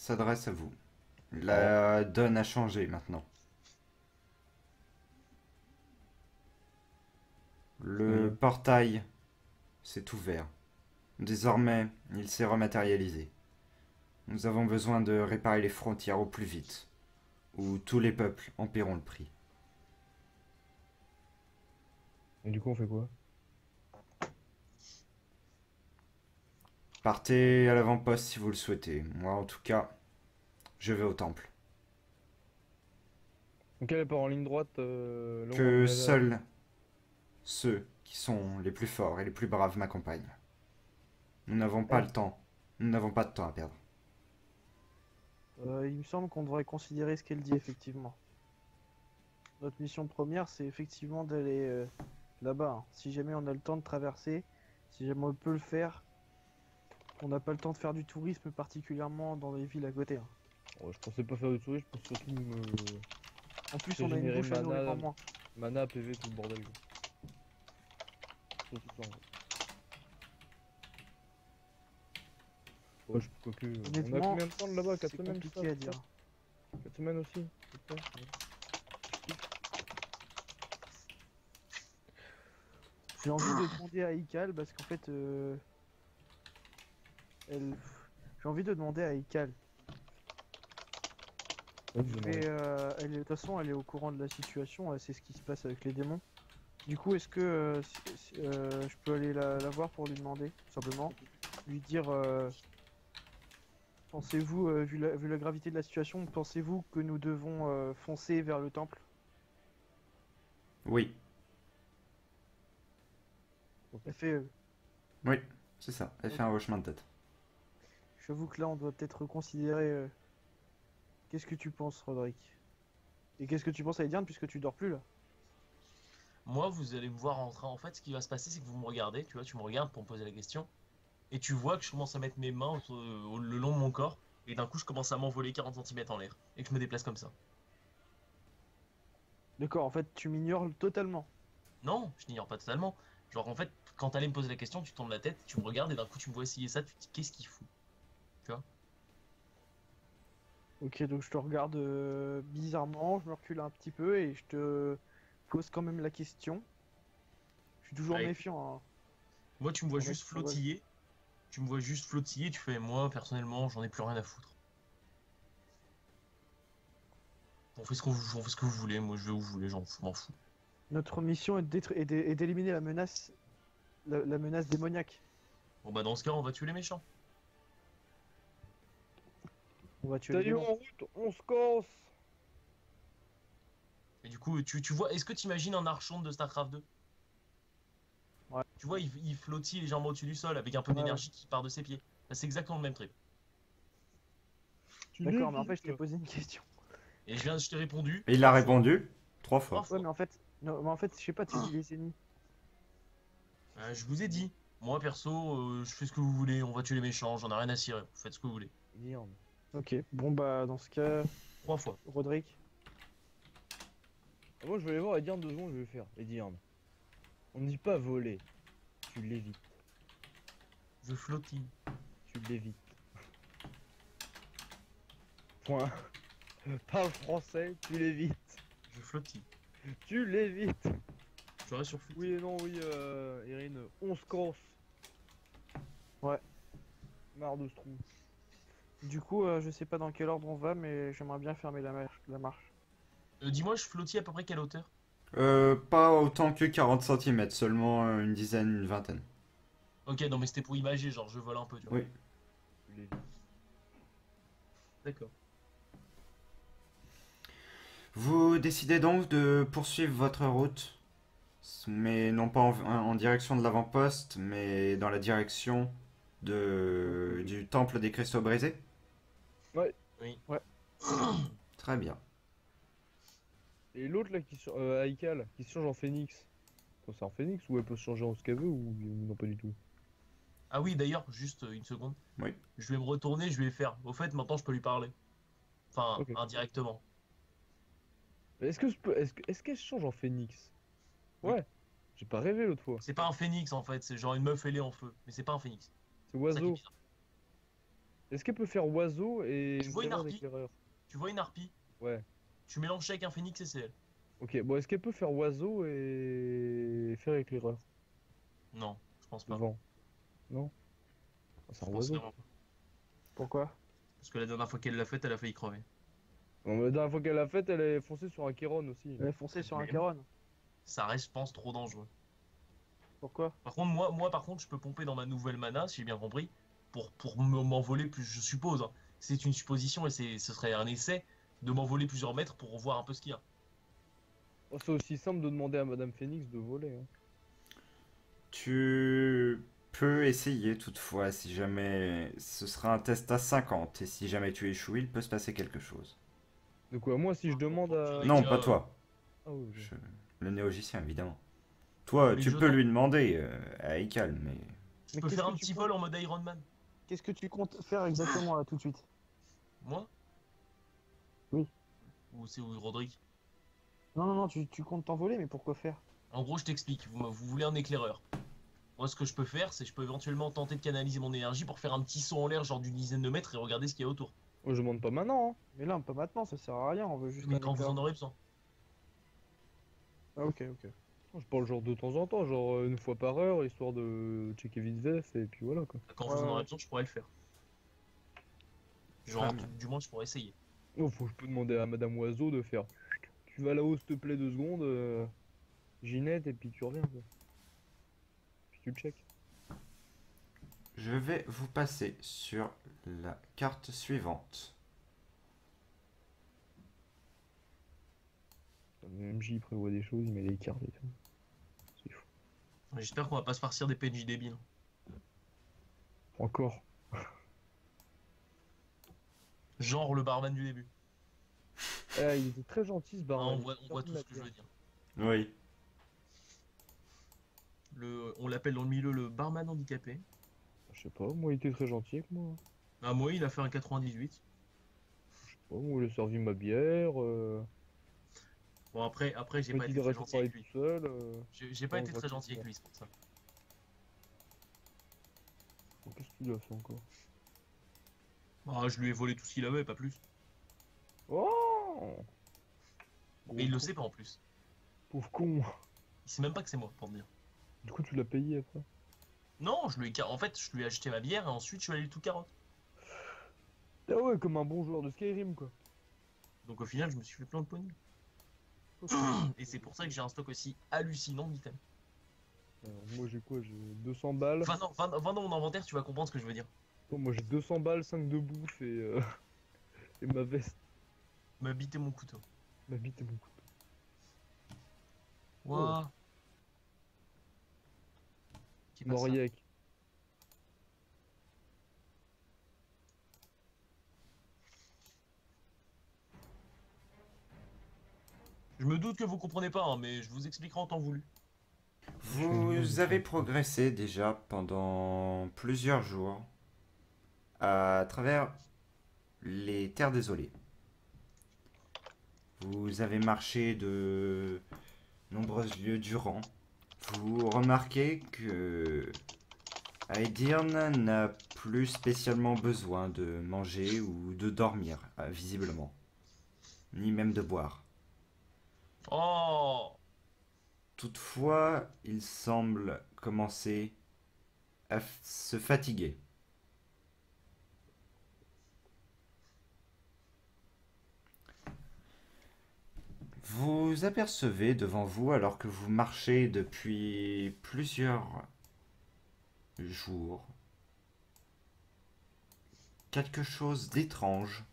s'adresse à vous. La donne a changé maintenant. Le Oui. portail s'est ouvert. Désormais, il s'est rematérialisé. Nous avons besoin de réparer les frontières au plus vite, ou tous les peuples en paieront le prix. Et du coup, on fait quoi? Partez à l'avant-poste si vous le souhaitez. Moi, en tout cas, je vais au temple. Donc elle part en ligne droite, longue Que mais seuls ceux qui sont les plus forts et les plus braves m'accompagnent. Nous n'avons pas le temps. Nous n'avons pas de temps à perdre. Il me semble qu'on devrait considérer ce qu'elle dit effectivement. Notre mission première, c'est effectivement d'aller là-bas, hein. Si jamais on a le temps de traverser, si jamais on peut le faire, on n'a pas le temps de faire du tourisme, particulièrement dans les villes à côté, hein. ouais, je pensais pas faire de tourisme, je pense surtout me En plus, on a une régénérer bouche à nourrir en mana, moins. mana, PV, tout le bordel. Quoi. Surtout ça, en fait. Ouais, je crois que. On a Honnêtement, combien de temps là-bas? 4 c'est semaines, c'est ça? compliqué à dire. 4 semaines aussi? C'est ça. Ouais. J'ai envie de demander à Ikal parce qu'en fait, elle... j'ai envie de demander à Ikal. Vas-y, demandez. De toute façon, elle est au courant de la situation, elle sait ce qui se passe avec les démons. Du coup, est-ce que je peux aller la voir pour lui demander, tout simplement, lui dire, pensez-vous, vu la gravité de la situation, pensez-vous que nous devons foncer vers le temple? Oui, Elle fait, oui, c'est ça. Elle fait ok. un hochement de tête. J'avoue que là, on doit peut-être reconsidérer. Qu'est-ce que tu penses, Roderick? Et qu'est-ce que tu penses à Ediane puisque tu dors plus là? Moi, vous allez me voir en train. En fait, ce qui va se passer, c'est que vous me regardez, tu vois, tu me regardes pour me poser la question, et tu vois que je commence à mettre mes mains le long de mon corps, et d'un coup, je commence à m'envoler 40 centimètres en l'air, et que je me déplace comme ça. D'accord, en fait, tu m'ignores totalement. Non, je n'ignore pas totalement. Genre, en fait, quand t'allais me poser la question, tu tournes la tête, tu me regardes, et d'un coup, tu me vois essayer ça, tu te dis, qu'est-ce qu'il fout? Tu vois? Ok, donc je te regarde bizarrement, je me recule un petit peu et je te pose quand même la question. Je suis toujours Bah, écoute, méfiant, hein. moi, tu me vois On reste juste sur le- flottiller, tu me vois juste flottiller, tu fais, moi, personnellement, j'en ai plus rien à foutre. On fait ce que vous voulez, moi, je vais où vous voulez, m'en fous. Notre mission est d'éliminer la menace, la menace démoniaque. Bon, bah, dans ce cas, on va tuer les méchants. On va tuer les Salut en démons. route, on se casse! Et du coup, tu vois, est-ce que tu imagines un archon de StarCraft 2? Ouais, Tu vois, il flottille les jambes au-dessus du sol avec un peu ouais, ouais. d'énergie qui part de ses pieds. Bah, c'est exactement le même trip. Tu D'accord, mais en fait, je lévites! t'ai posé une question. Et je t'ai répondu Et il a 3 fois. répondu 3 fois. 3 Ouais, fois. mais en fait, non, mais en fait, je sais pas, tu dis les ennemis. Je vous ai dit, moi perso, je fais ce que vous voulez, on va tuer les méchants, j'en ai rien à cirer, vous faites ce que vous voulez. Merde. Ok, bon bah dans ce cas, 3 fois. Roderick. Ah, moi, je vais aller voir Ediarn 2 secondes, je vais faire. Ediarn, on ne dit pas voler, tu l'évites. Je flottille. Tu l'évites. Point. Parle français, tu l'évites. Je flottille. Tu l'évites. Je reste sur flottille. Oui et non, oui, Erin, on se casse. Ouais. Marre de ce trou. Du coup, je sais pas dans quel ordre on va, mais j'aimerais bien fermer la marche. Dis-moi, je flottille à peu près quelle hauteur? Pas autant que 40 centimètres, seulement une dizaine, une vingtaine. Ok, non mais c'était pour imager, genre je vole un peu, tu vois. Oui. Tu l'évites. D'accord. Vous décidez donc de poursuivre votre route, mais non pas en direction de l'avant-poste, mais dans la direction du temple des cristaux brisés. Ouais. Oui. Ouais. Très bien. Et l'autre là Aikal, qui se change en phénix. C'est en phénix ou elle peut se changer en ce qu'elle veut ou non pas du tout? Ah oui, d'ailleurs, juste une seconde. Oui. Je vais me retourner, je vais faire. Au fait, maintenant je peux lui parler. Enfin, Ok. indirectement. Mais est-ce qu'elle se change en phénix? Oui. Ouais. J'ai pas rêvé l'autre fois. C'est pas un phénix en fait, c'est genre une meuf ailée en feu. Mais c'est pas un phénix. C'est C'est ça qui est oiseau. bizarre. Est-ce qu'elle peut faire oiseau et Je vois une serveur harpie. d'éclaireur? Tu vois une harpie, Ouais. tu mélanges ça avec un phénix et c'est elle. Ok, bon, est-ce qu'elle peut faire oiseau et faire éclaireur? Non, je pense Le pas. vent? Non? Ah, c'est Je un pense oiseau. vraiment pas. Pourquoi? Parce que la dernière fois qu'elle l'a faite, elle a failli crever. Bon, la dernière fois qu'elle l'a faite, elle est foncée sur un Kéron aussi. Elle a foncé sur un Même. Charon. Ça reste, je pense, trop dangereux. Pourquoi? Par contre, par contre, je peux pomper dans ma nouvelle mana, si j'ai bien compris, pour m'envoler plus, je suppose, hein. C'est une supposition et ce serait un essai de m'envoler plusieurs mètres pour voir un peu ce qu'il y a. Oh, c'est aussi simple de demander à Madame Phoenix de voler, hein. Tu peux essayer toutefois si jamais ce sera un test à 50 et si jamais tu échoues, il peut se passer quelque chose. De quoi, moi, si je demande Dans tous à... les Non, cas, pas toi. Ah oui, ok. Je- Le néogicien, évidemment. Toi, Mais tu je peux tente. lui demander à Ekal, mais Je Mais peux qu'est-ce faire que un tu petit comptes... vol en mode Iron Man. Qu'est-ce que tu comptes faire exactement là tout de suite? Moi? Oui. Ou c'est Rodrigue? Non, non, non, tu comptes t'envoler, mais pourquoi faire? En gros, je t'explique. Vous voulez un éclaireur. Moi, ce que je peux faire, c'est que je peux éventuellement tenter de canaliser mon énergie pour faire un petit saut en l'air, genre d'une dizaine de mètres, et regarder ce qu'il y a autour. Oh, je demande pas maintenant, hein. Mais là, pas maintenant, ça sert à rien, on veut juste Mais un quand vous éclair. en aurez besoin. Ah, ok, ok. Je parle genre de temps en temps, genre une fois par heure, histoire de checker vite fait, et puis voilà quoi. Quand Ouais, vous en aurez ouais. besoin, je pourrais le faire. Genre, très bien. du moins, je pourrais essayer. Oh, faut que je peux demander à Madame Oiseau de faire. Tu vas là-haut, s'il te plaît, 2 secondes, Ginette, et puis tu reviens quoi. Puis tu check. je vais vous passer sur la carte suivante. Le MJ il prévoit des choses, il met des cartes et tout. C'est fou. J'espère qu'on va pas se farcir des PNJ débiles. Encore. Genre le barman du début. Il était très gentil ce Hein, barman. on voit tout ce que je veux dire. Oui. On l'appelle dans le milieu le barman handicapé. Je sais pas, moi il était très gentil avec moi. Ah, moi, il a fait un 98. Je sais pas, moi il a servi ma bière. Bon, après j'ai Le pas mec été il est très resté gentil parler avec tout lui. seul. J'ai pas on été voit très tout gentil avec ça. lui, c'est pour ça. Qu'est-ce qu'il a fait encore? Ah, je lui ai volé tout ce qu'il avait, pas plus. Oh! Mais il le sait pas en plus. Pauvre con. Il sait même pas que c'est moi, pour te dire. Du coup tu l'as payé après. Non, en fait, je lui ai acheté ma bière et ensuite je suis allé tout carotte. Ah ouais, comme un bon joueur de Skyrim quoi. Donc au final, je me suis fait plein de pognon. Et c'est pour ça que j'ai un stock aussi hallucinant d'items. Moi j'ai quoi? J'ai 200 balles. Va dans mon inventaire, tu vas comprendre ce que je veux dire. Bon, moi j'ai 200 balles, 5 de bouffe et ma veste, Ma bite et mon couteau. ma bite et mon couteau. Ouah. Qui passe ça Moriek. Je me doute que vous comprenez pas, hein, mais je vous expliquerai en temps voulu. Vous avez progressé déjà pendant plusieurs jours à travers les terres désolées. Vous avez marché de nombreux lieux durant. Vous remarquez que Aedirn n'a plus spécialement besoin de manger ou de dormir, visiblement. Ni même de boire. Oh. Toutefois, il semble commencer à se fatiguer. Vous apercevez devant vous, alors que vous marchez depuis plusieurs jours, quelque chose d'étrange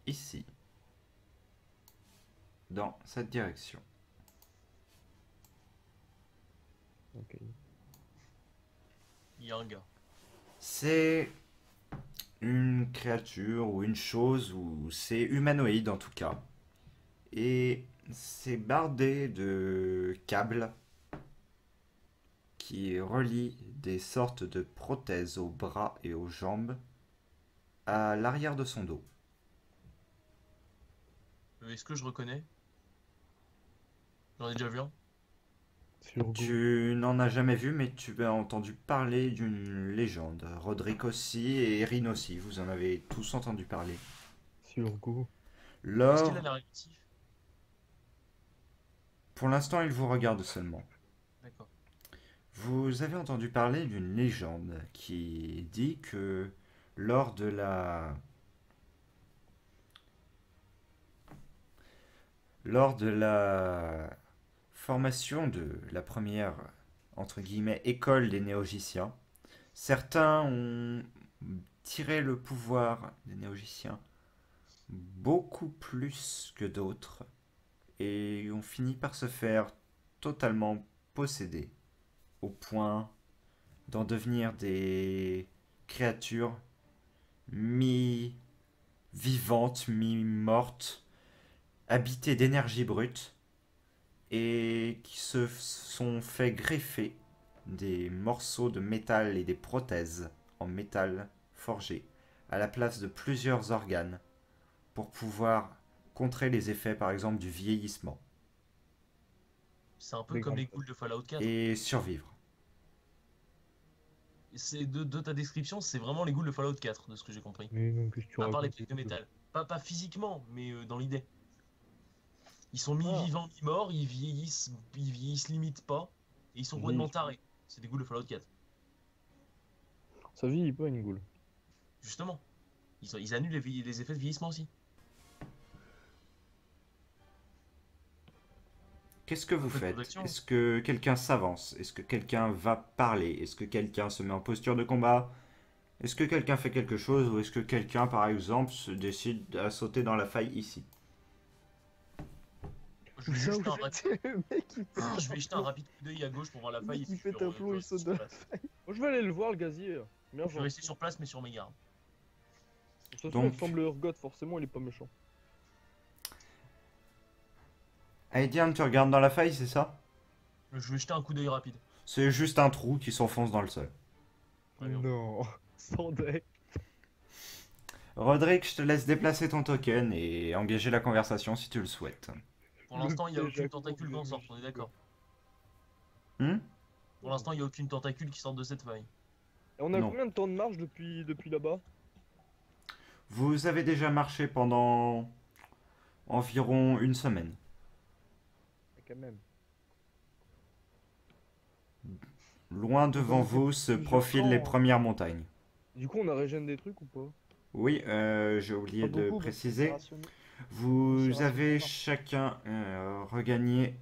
ici, dans cette direction. Ok. Il y a un gars. C'est une créature ou une chose, ou c'est humanoïde en tout cas. Et c'est bardé de câbles qui relient des sortes de prothèses aux bras et aux jambes à l'arrière de son dos. Est-ce que je reconnais? J'en ai déjà vu un. Sur Go. Tu n'en as jamais vu, mais tu as entendu parler d'une légende. Roderick aussi et Erin aussi, vous en avez tous entendu parler. Sur Go. Est-ce qu'il Lors, a l'air agressif? pour l'instant, il vous regarde seulement. D'accord. Vous avez entendu parler d'une légende qui dit que lors de la formation de la première, entre guillemets, école des néogiciens, certains ont tiré le pouvoir des néogiciens beaucoup plus que d'autres et ont fini par se faire totalement posséder au point d'en devenir des créatures mi-vivantes, mi-mortes, habitées d'énergie brute et qui se sont fait greffer des morceaux de métal et des prothèses en métal forgé à la place de plusieurs organes pour pouvoir contrer les effets par exemple du vieillissement C'est un peu Des comme grandes les ghouls de Fallout 4. et survivre. C'est de ta description, c'est vraiment les ghouls de Fallout 4, de ce que j'ai compris. Mais non, qu'est-ce que tu À part les racontes? plaques de métal. Pas physiquement, mais dans l'idée. Ils sont Ah. mi-vivants, mi-morts, ils vieillissent limite pas, et ils sont Ils complètement vieillissent. tarés. C'est des ghouls de Fallout 4. Ça vieillit pas une goule. Justement. Ils annulent les effets de vieillissement aussi. Qu'est-ce que vous Un peu de faites? protection. Est-ce que quelqu'un s'avance? Est-ce que quelqu'un va parler? Est-ce que quelqu'un se met en posture de combat? Est-ce que quelqu'un fait quelque chose? Ou est-ce que quelqu'un, par exemple, se décide à sauter dans la faille ici? Je vais juste un rapide... Le mec, il pète Je vais un jeter un plomb. rapide coup d'œil à gauche pour voir la Le faille. mec, et il puis pète un plomb, il saute dans la faille. Moi, je vais aller le voir, le gazier. Merde, Je vais rester sur place, mais sur mes gardes. de toute façon, Donc- il ressemble à Urgot, forcément, il est pas méchant. Aidian, tu regardes dans la faille, c'est ça? Je vais jeter un coup d'œil rapide. C'est juste un trou qui s'enfonce dans le sol. Très bien. Non, sans deck. Roderick, je te laisse déplacer ton token et engager la conversation si tu le souhaites. Pour l'instant, il n'y a Le piège à aucune tentacule qui en courbe sort, de on est d'accord. Hmm? Pour l'instant, il n'y a aucune tentacule qui sort de cette faille. Et on a Non. combien de temps de marche depuis là-bas? Vous avez déjà marché pendant environ une semaine. Ah, quand même. Loin devant vous se plusieurs profilent les camps. premières montagnes. Du coup, on a régène des trucs ou pas? Oui, j'ai oublié Pas de beaucoup, parce que c'est préciser. rationné. Vous C'est avez rationné. chacun regagné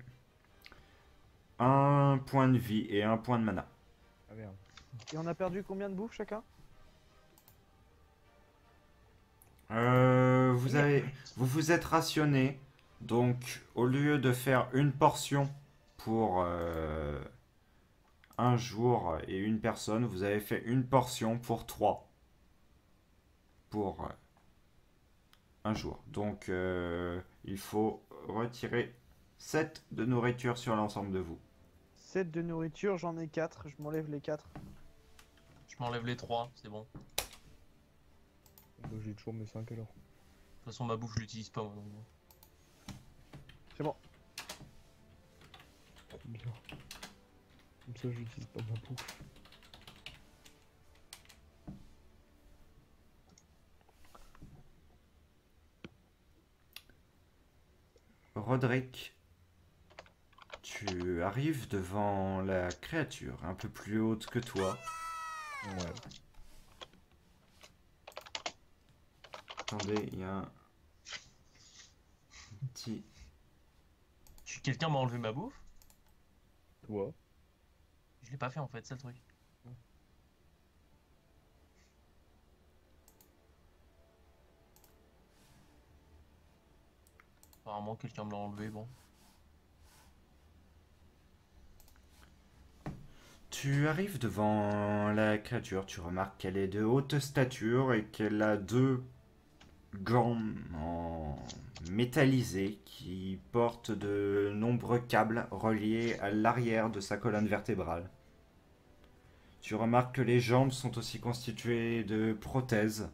un point de vie et un point de mana. Ah merde. Et on a perdu combien de bouffe chacun? Vous vous êtes rationné, donc au lieu de faire une portion pour un jour et une personne, vous avez fait une portion pour trois pour un jour. Donc il faut retirer 7 de nourriture sur l'ensemble de vous. 7 de nourriture, j'en ai 4, je m'enlève les 4. Je m'enlève les 3, c'est bon. Bah, j'ai toujours mes 5 alors. De toute façon, ma bouffe, je l'utilise pas, moi. Donc... C'est bon. Bien. Comme ça, j'utilise pas ma bouffe. Roderick, tu arrives devant la créature un peu plus haute que toi. Ouais. Attendez, il y a un petit... Quelqu'un m'a enlevé ma bouffe? Toi. Je l'ai pas fait en fait, c'est le truc. Apparemment, quelqu'un me l'a enlevé, bon. Tu arrives devant la créature, tu remarques qu'elle est de haute stature et qu'elle a deux gants en métallisé qui portent de nombreux câbles reliés à l'arrière de sa colonne vertébrale. Tu remarques que les jambes sont aussi constituées de prothèses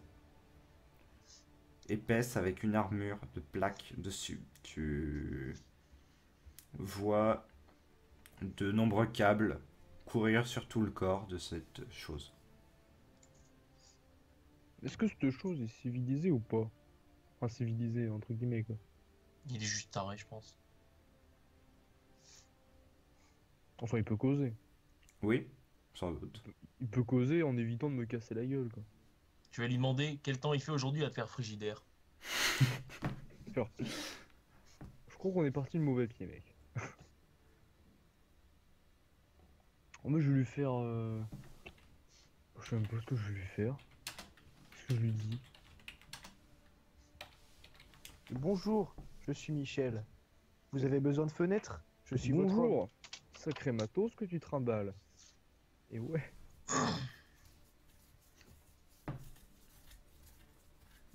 épaisses avec une armure de plaques dessus. Tu vois de nombreux câbles courir sur tout le corps de cette chose. Est-ce que cette chose est civilisée ou pas? Enfin, civilisée, entre guillemets, quoi. Il est juste taré, je pense. Enfin, il peut causer. Oui, sans doute. Il peut causer en évitant de me casser la gueule, quoi. Tu vas lui demander quel temps il fait aujourd'hui à te faire frigidaire. Faire- Je crois qu'on est parti de mauvais pied, mec. Moi, je vais lui faire... Je sais même pas ce que je vais lui faire. Qu'est-ce que je lui dis? Bonjour, je suis Michel. Vous avez besoin de fenêtres? Je suis votre homme. Bonjour, sacré matos que tu trimbales. Et ouais.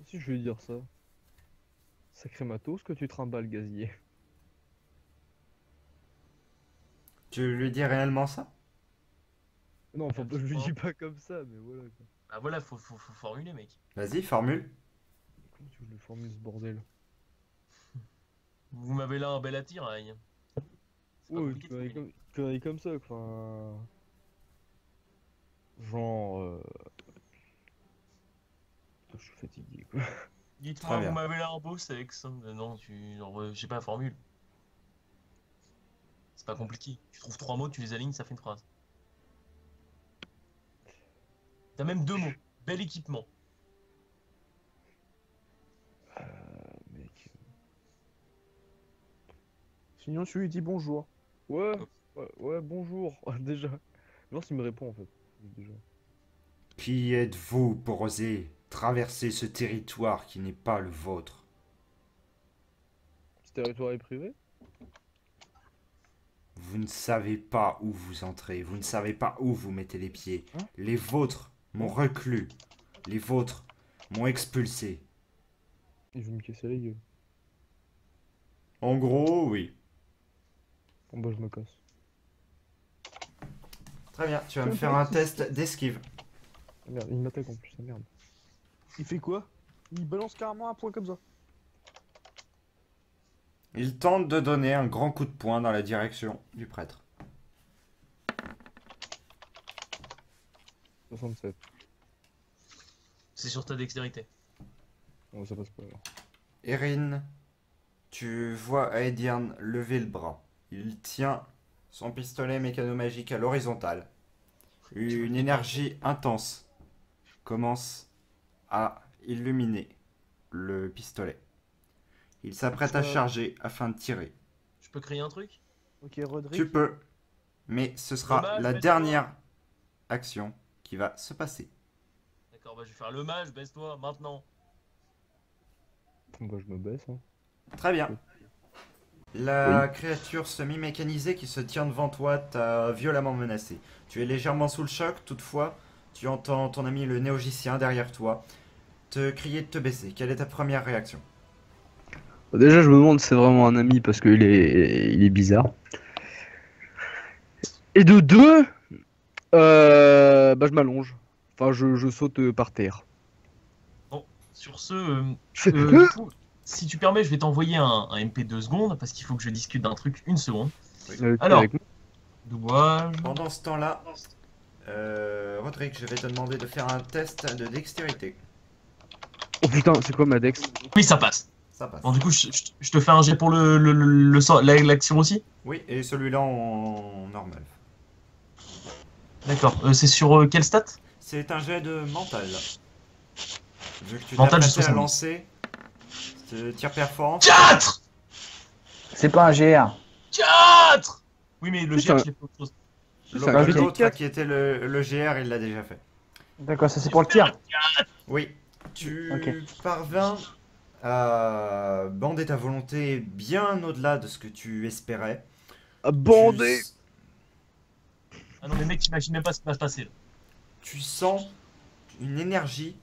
Si je vais dire ça. Sacré matos que tu trimbales, gazier. Tu lui dis réellement ça? Non, enfin, je lui Absolument. dis pas comme ça, mais voilà, quoi. Ah voilà, faut formuler, mec. Vas-y, formule. Comment tu veux que je le formule ce bordel? Vous m'avez là un bel attirail. C'est pas Ouais, compliqué de formuler. conneries comme ça, quoi. Enfin... Genre... Je suis fatigué, quoi. Dites-moi, Très vous bien. m'avez là un beau sexe. Non, je sais pas, formule. C'est pas compliqué. Tu trouves 3 mots, tu les alignes, ça fait une phrase. T'as même 2 mots. Bel équipement. Mec... Sinon, tu lui dis bonjour. Ouais, ouais, bonjour, déjà. Voir s'il me répond, en fait. Déjà. Qui êtes-vous pour oser traverser ce territoire qui n'est pas le vôtre? Ce territoire est privé? Vous ne savez pas où vous entrez, vous ne savez pas où vous mettez les pieds. Hein? Les vôtres m'ont reclus, les vôtres m'ont expulsé. Il veut me casser la gueule. En gros, oui. Bon bah je me casse. Très bien, tu vas Tu me veux faire pas un que- test d'esquive. Ah, merde, il m'attaque en plus, ah merde. Il fait quoi? Il balance carrément un point comme ça. Il tente de donner un grand coup de poing dans la direction du prêtre. 67. C'est sur ta dextérité. Bon, ça passe pas alors. Erin, tu vois Aedian lever le bras. Il tient son pistolet mécanomagique à l'horizontale. Une énergie intense commence à illuminer le pistolet. Il s'apprête à charger afin de tirer. Je peux créer un truc? Ok, Roderick. Tu peux, mais ce sera Dommage, la mais dernière action qui va se passer. D'accord, bah je vais faire le mage, baisse-toi, maintenant. Bon bah je me baisse, hein. Très bien. La créature semi-mécanisée qui se tient devant toi t'a violemment menacé. Tu es légèrement sous le choc, toutefois, tu entends ton ami le néogicien derrière toi te crier de te baisser. Quelle est ta première réaction? Déjà je me demande si c'est vraiment un ami parce qu'il il est bizarre. Et de deux, bah je m'allonge. Enfin je saute par terre. Sur ce, du coup, si tu permets, je vais t'envoyer un MP 2 secondes parce qu'il faut que je discute d'un truc une seconde. T'es Alors. avec moi Doublage. Pendant ce temps-là, Roderick, je vais te demander de faire un test de dextérité. Oh putain, c'est quoi ma dex? Oui, ça passe. Ça passe. Bon, du coup, je te fais un jet pour l'action aussi. Oui, et celui-là en normal. D'accord. C'est sur quelle stat? C'est un jet de mental. Vu que tu Mental, t'es j'ai apprêté à 70. lancer, tir performance. 4 C'est pas un GR. 4 Oui, mais le Putain. jet, je l'ai fait autre chose. C'est un L'autre GT4. qui était le GR, il l'a déjà fait. D'accord, ça c'est pour le tir. Oui. Tu Ok. parvins à bander ta volonté bien au-delà de ce que tu espérais. Ah, bandé. Ah non, mais mec, t'imagines même pas ce qui va se passer là. Tu sens une énergie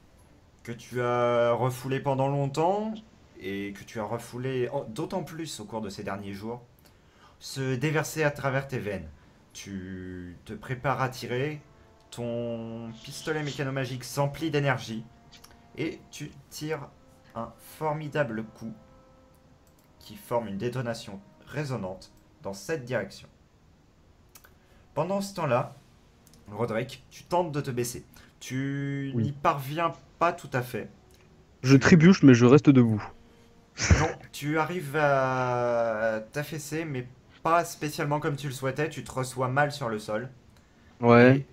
que tu as refoulée pendant longtemps et que tu as refoulée d'autant plus au cours de ces derniers jours se déverser à travers tes veines. Tu te prépares à tirer, ton pistolet mécanomagique s'emplit d'énergie et tu tires un formidable coup qui forme une détonation résonante dans cette direction. Pendant ce temps-là, Roderick, tu tentes de te baisser. Tu Oui. n'y parviens pas tout à fait. Je trébuche, mais je reste debout. Non, tu arrives à t'affaisser, mais pas spécialement comme tu le souhaitais. Tu te reçois mal sur le sol. Ouais. Et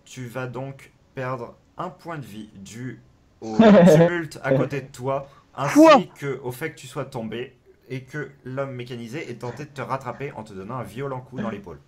tu vas donc perdre un point de vie dû au tumulte à côté de toi, Quoi ainsi qu'au fait que tu sois tombé et que l'homme mécanisé ait tenté de te rattraper en te donnant un violent coup dans l'épaule.